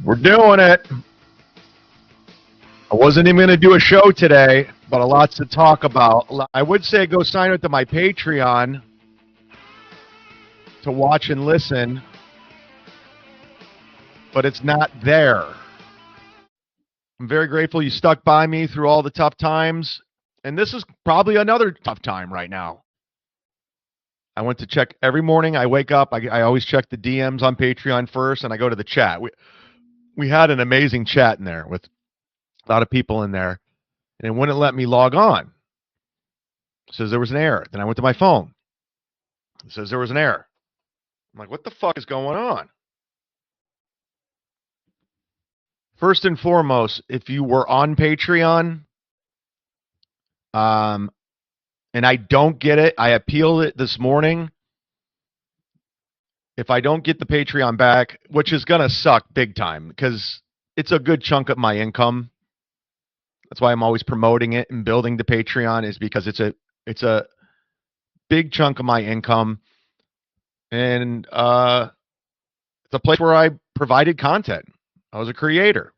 We're doing it. I wasn't even going to do a show today, but a lot to talk about. I would say go sign up to my Patreon to watch and listen, but it's not there. I'm very grateful you stuck by me through all the tough times, and this is probably another tough time right now. I went to check every morning. I wake up. I always check the DMs on Patreon first, and I go to the chat. We had an amazing chat in there with a lot of people in there, and it wouldn't let me log on. It says there was an error. Then I went to my phone. It says there was an error. I'm like, what the fuck is going on? First and foremost, if you were on Patreon, and I don't get it, I appealed it this morning. If I don't get the Patreon back, which is going to suck big time because it's a good chunk of my income. That's why I'm always promoting it and building the Patreon, is because it's a big chunk of my income. And it's a place where I provided content. I was a creator.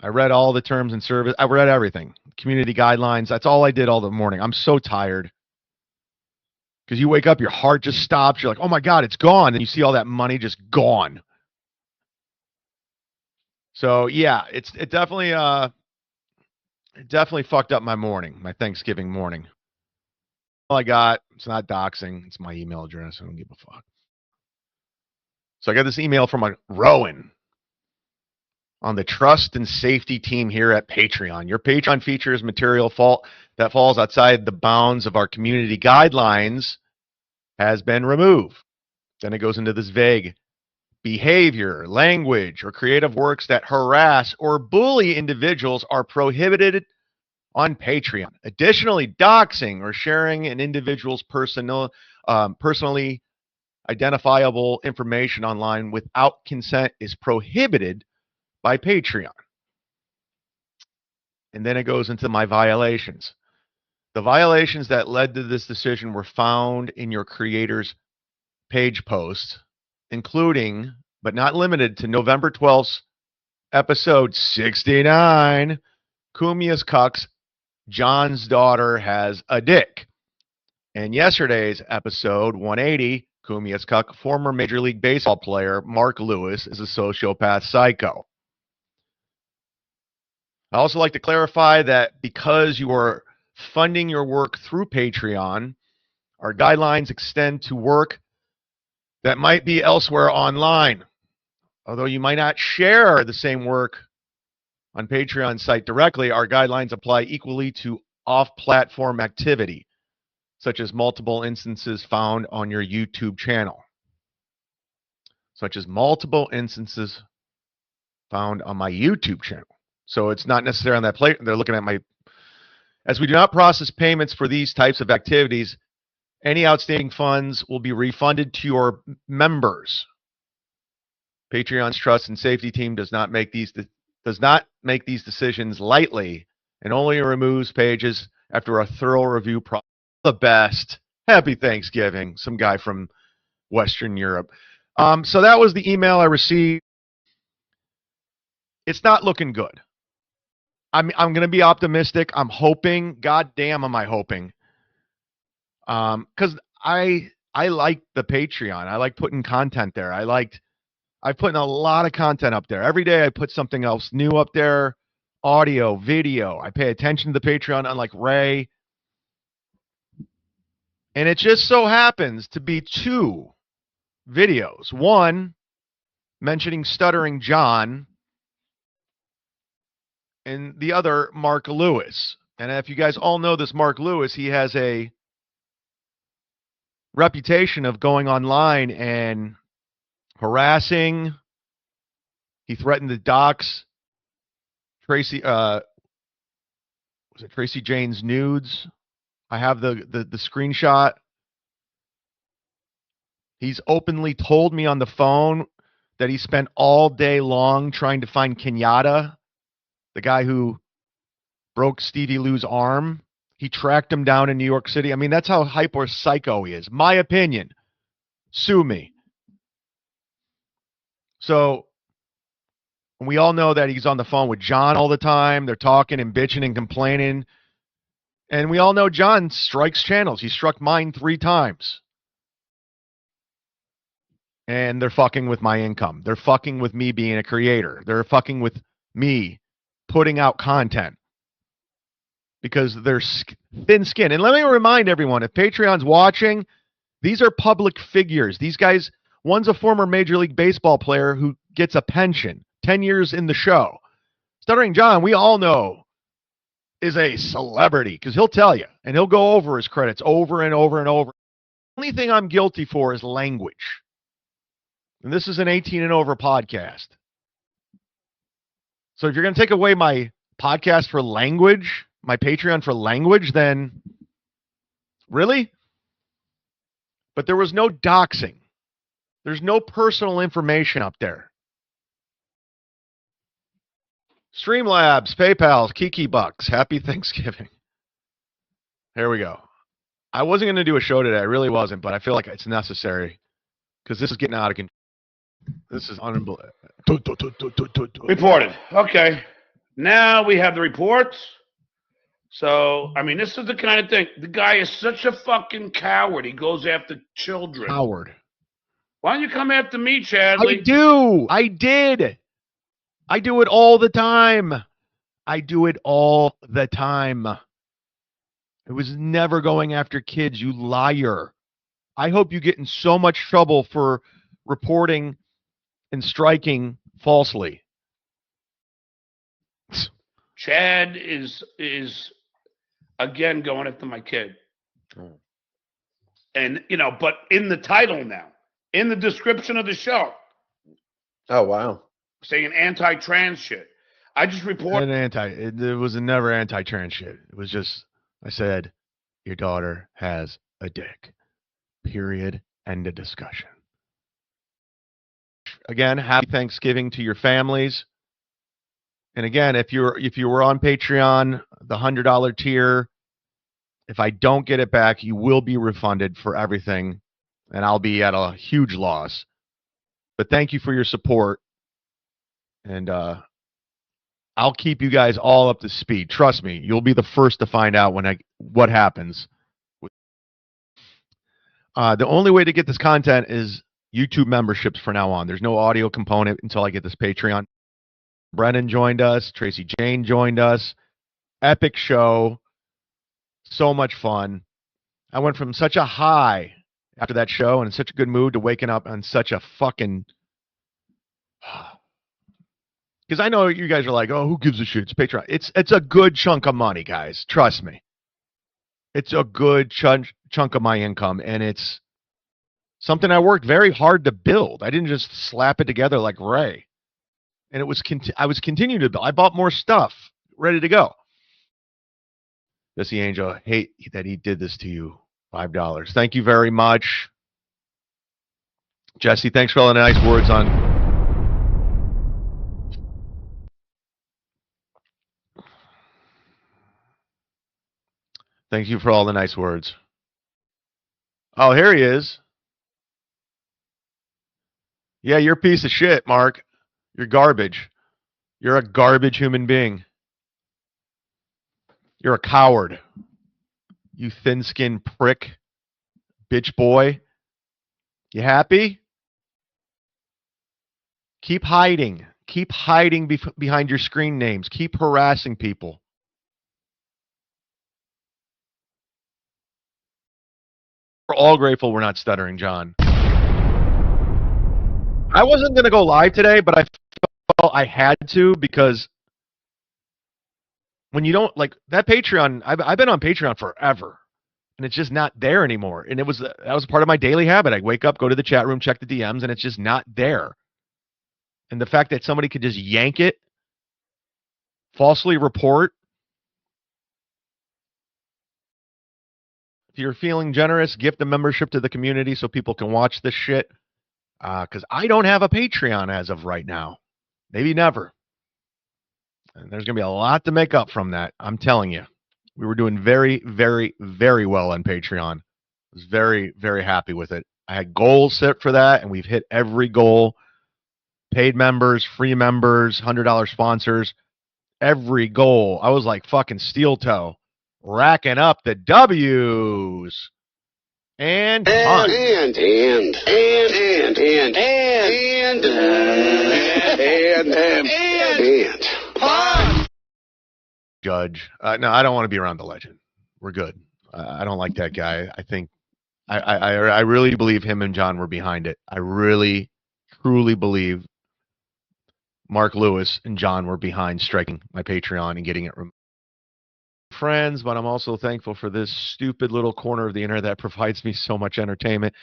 I read all the terms and service. I read everything. Community guidelines. That's all I did all the morning. I'm so tired. Because you wake up, your heart just stops. You're like, oh my God, it's gone. And you see all that money just gone. So yeah, it definitely fucked up my morning, my Thanksgiving morning. All I got, it's not doxing. It's my email address. I don't give a fuck. So I got this email from a Rowan on the trust and safety team here at Patreon. Your Patreon features material that falls outside the bounds of our community guidelines has been removed. Then it goes into this vague behavior, language, or creative works that harass or bully individuals are prohibited on Patreon. Additionally, doxing or sharing an individual's personally identifiable information online without consent is prohibited by Patreon. And then it goes into my violations. The violations that led to this decision were found in your creator's page post, including, but not limited to, November 12th, episode 69, Kumia's Cucks, John's daughter has a dick. And yesterday's episode 180, Kumia's Cuck, former Major League Baseball player Mark Lewis is a sociopath psycho. I also like to clarify that because you are funding your work through Patreon, our guidelines extend to work that might be elsewhere online. Although you might not share the same work on Patreon site directly, our guidelines apply equally to off-platform activity, such as multiple instances found on your YouTube channel. They're not necessarily on that plate. They're looking at my, as we do not process payments for these types of activities, any outstanding funds will be refunded to your members. Patreon's trust and safety team does not make these decisions lightly and only removes pages after a thorough review process. The best. Happy Thanksgiving. Some guy from Western Europe. So that was the email I received. It's not looking good. I'm going to be optimistic. I'm hoping. God damn, am I hoping? Because I like the Patreon. I like putting content there. I put in a lot of content up there. Every day I put something else new up there. Audio, video. I pay attention to the Patreon, unlike Ray. And it just so happens to be two videos. One mentioning Stuttering John, and the other, Mark Lewis. And if you guys all know this Mark Lewis, he has a reputation of going online and harassing. He threatened to dox Tracy Jane's nudes. I have the screenshot. He's openly told me on the phone that he spent all day long trying to find Kenyatta, the guy who broke Stevie Lou's arm. He tracked him down in New York City. I mean, that's how hyper psycho he is. My opinion. Sue me. So And we all know that he's on the phone with John all the time. They're talking and bitching and complaining. And we all know John strikes channels. He struck mine 3 times. And they're fucking with my income. They're fucking with me being a creator. They're fucking with me putting out content because they're thin skin. And let me remind everyone, if Patreon's watching, these are public figures. These guys, one's a former Major League Baseball player who gets a pension, 10 years in the show. Stuttering John, we all know, is a celebrity because he'll tell you and he'll go over his credits over and over and over. The only thing I'm guilty for is language. And this is an 18 and over podcast. So if you're going to take away my podcast for language, my Patreon for language, then really? But there was no doxing. There's no personal information up there. Streamlabs, PayPal, Kiki Bucks. Happy Thanksgiving. Here we go. I wasn't going to do a show today. I really wasn't, but I feel like it's necessary because this is getting out of control. This is unbelievable. Reported. Okay. Now we have the reports. So, I mean, this is the kind of thing. The guy is such a fucking coward. He goes after children. Coward. Why don't you come after me, Chadley? I do. I did. I do it all the time. I do it all the time. It was never going after kids, you liar. I hope you get in so much trouble for reporting and striking falsely. Chad is again going after my kid. And, you know, but in the title now, in the description of the show. Oh, wow. Saying anti-trans shit. I just reported. It was never anti-trans shit. It was just, I said, your daughter has a dick. Period. End of discussion. Again, happy Thanksgiving to your families. And again, if you were on Patreon, the $100 tier, if I don't get it back, you will be refunded for everything, and I'll be at a huge loss. But thank you for your support, and I'll keep you guys all up to speed. Trust me, you'll be the first to find out what happens. The only way to get this content is YouTube memberships from now on. There's no audio component until I get this Patreon. Brennan joined us. Tracy Jane joined us. Epic show. So much fun. I went from such a high after that show and in such a good mood to waking up on such a fucking... Because I know you guys are like, oh, who gives a shit? It's Patreon. It's a good chunk of money, guys. Trust me. It's a good chunk of my income, and it's something I worked very hard to build. I didn't just slap it together like Ray. And it was I was continuing to build. I bought more stuff, ready to go. Jesse Angel, hate that he did this to you. $5. Thank you very much. Jesse, thanks for all the nice words on. Thank you for all the nice words. Oh, here he is. Yeah, you're a piece of shit, Mark. You're garbage. You're a garbage human being. You're a coward. You thin-skinned prick. Bitch boy. You happy? Keep hiding. Keep hiding behind your screen names. Keep harassing people. We're all grateful we're not Stuttering John. I wasn't going to go live today, but I felt I had to because when you don't like that Patreon, I've been on Patreon forever and it's just not there anymore. And that was part of my daily habit. I wake up, go to the chat room, check the DMs, and it's just not there. And the fact that somebody could just yank it, falsely report. If you're feeling generous, gift a membership to the community so people can watch this shit. Because I don't have a Patreon as of right now. Maybe never. And there's going to be a lot to make up from that. I'm telling you. We were doing very, very, very well on Patreon. I was very, very happy with it. I had goals set for that, and we've hit every goal. paid members, free members, $100 sponsors. Every goal, I was like fucking steel toe, racking up the W's. And Judge. No, I don't want to be around the legend. We're good. I don't like that guy. I think I really believe him and John were behind it. I really, truly believe Mark Lewis and John were behind striking my Patreon and getting it removed. Friends, but I'm also thankful for this stupid little corner of the internet that provides me so much entertainment.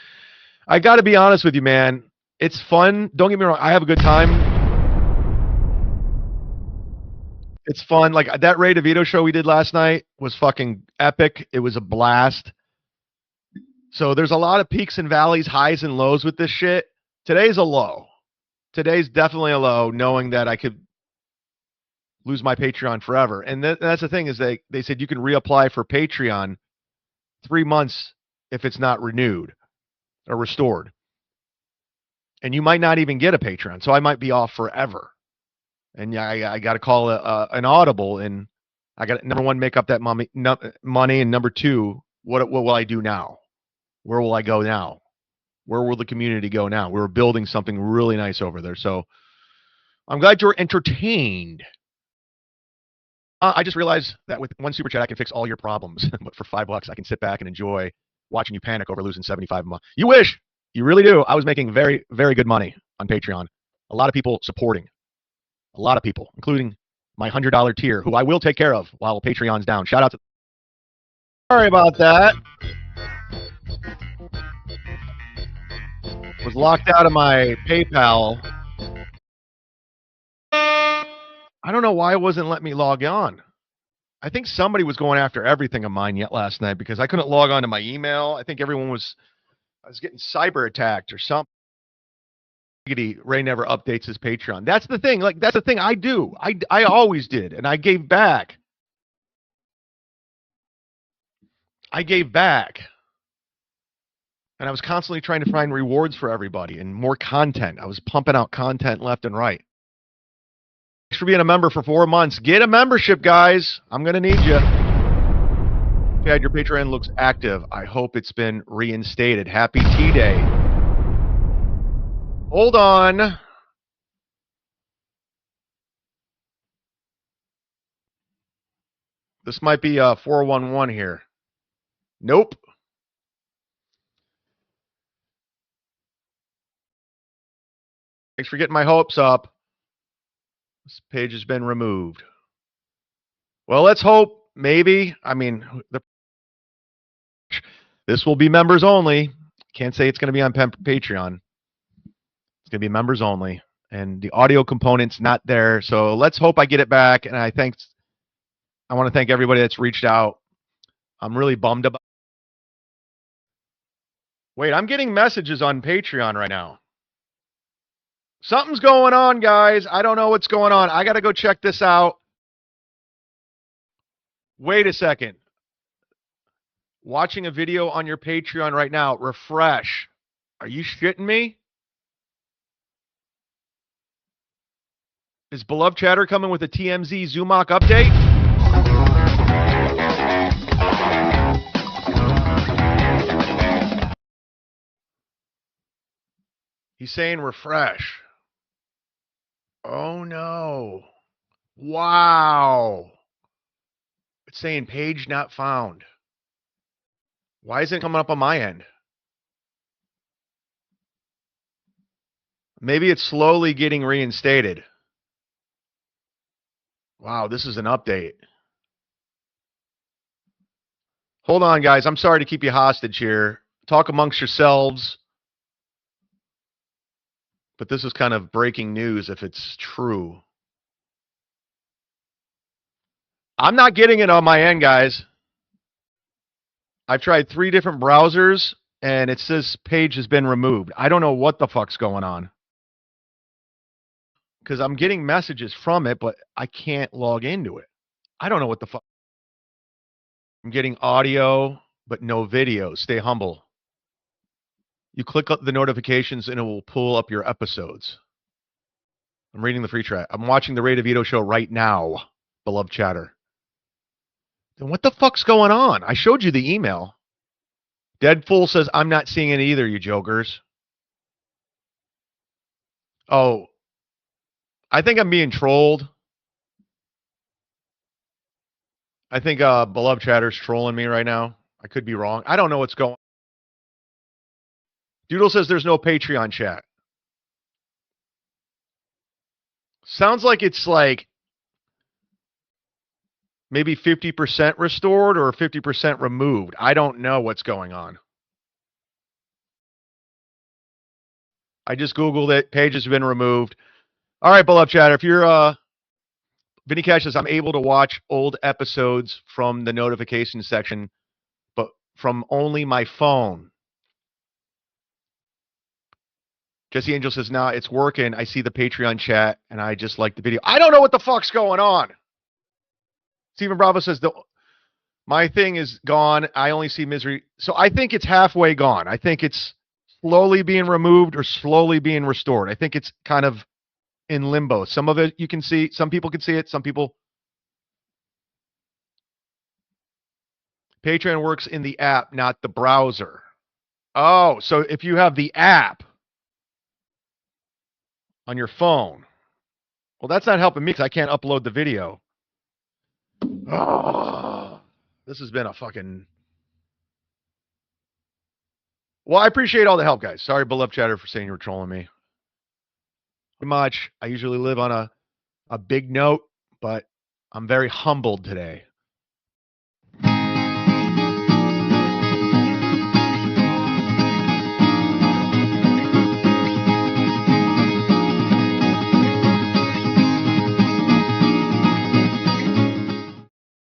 I got to be honest with you, man. It's fun. Don't get me wrong. I have a good time. It's fun. Like that Ray DeVito show we did last night was fucking epic. It was a blast. So there's a lot of peaks and valleys, highs and lows with this shit. Today's a low. Today's definitely a low, knowing that I could lose my Patreon forever. And that's the thing is they said you can reapply for Patreon 3 months if it's not renewed or restored. And you might not even get a Patreon. So I might be off forever. And yeah, I got to call an audible, and I got number one, make up that money, and number two, what will I do now? Where will I go now? Where will the community go now? We're building something really nice over there. So I'm glad you're entertained. I just realized that with one super chat, I can fix all your problems. But for $5, I can sit back and enjoy watching you panic over losing 75 a month. You wish. You really do. I was making very, very good money on Patreon. A lot of people supporting. A lot of people, including my $100 tier, who I will take care of while Patreon's down. Shout out to. Sorry about that. Was locked out of my PayPal. I don't know why it wasn't letting me log on. I think somebody was going after everything of mine yet last night because I couldn't log on to my email. I think I was getting cyber attacked or something. Ray never updates his Patreon. That's the thing. Like, that's the thing I do. I always did, and I gave back. And I was constantly trying to find rewards for everybody and more content. I was pumping out content left and right. Thanks for being a member for 4 months. Get a membership, guys. I'm going to need you. Your Patreon looks active. I hope it's been reinstated. Happy T-Day. Hold on. This might be a 411 here. Nope. Thanks for getting my hopes up. This page has been removed. Well, let's hope. Maybe. I mean, this will be members only. Can't say it's going to be on Patreon. It's going to be members only. And the audio component's not there. So let's hope I get it back. And I want to thank everybody that's reached out. I'm really bummed about. Wait, I'm getting messages on Patreon right now. Something's going on, guys. I don't know what's going on. I got to go check this out. Wait a second. Watching a video on your Patreon right now. Refresh. Are you shitting me? Is Beloved Chatter coming with a TMZ Zumock update? He's saying refresh. Oh no. Wow. It's saying page not found. Why isn't it coming up on my end? Maybe it's slowly getting reinstated. Wow, this is an update. Hold on, guys. I'm sorry to keep you hostage here. Talk amongst yourselves. But this is kind of breaking news if it's true. I'm not getting it on my end, guys. I've tried 3 different browsers, and it says page has been removed. I don't know what the fuck's going on. Because I'm getting messages from it, but I can't log into it. I don't know what the fuck. I'm getting audio, but no video. Stay humble. You click the notifications, and it will pull up your episodes. I'm reading the free chat. I'm watching the Ray DeVito show right now, beloved chatter. Then what the fuck's going on? I showed you the email. Deadpool says, I'm not seeing it either, you jokers. Oh, I think I'm being trolled. I think beloved chatter's trolling me right now. I could be wrong. I don't know what's going on. Doodle says there's no Patreon chat. Sounds like it's like maybe 50% restored or 50% removed. I don't know what's going on. I just Googled it. Page has been removed. All right, beloved chatter. If you're Vinny Cash says, I'm able to watch old episodes from the notification section, but from only my phone. Jesse Angel says, nah, it's working. I see the Patreon chat, and I just like the video. I don't know what the fuck's going on. Stephen Bravo says, my thing is gone. I only see misery. So I think it's halfway gone. I think it's slowly being removed or slowly being restored. I think it's kind of in limbo. Some of it you can see. Some people can see it. Some people. Patreon works in the app, not the browser. Oh, so if you have the app on your phone, well, that's not helping me because I can't upload the video. Oh, this has been a fucking... Well, I appreciate all the help, guys. Sorry, beloved chatter, for saying you were trolling me. Pretty much. I usually live on a big note, but I'm very humbled today.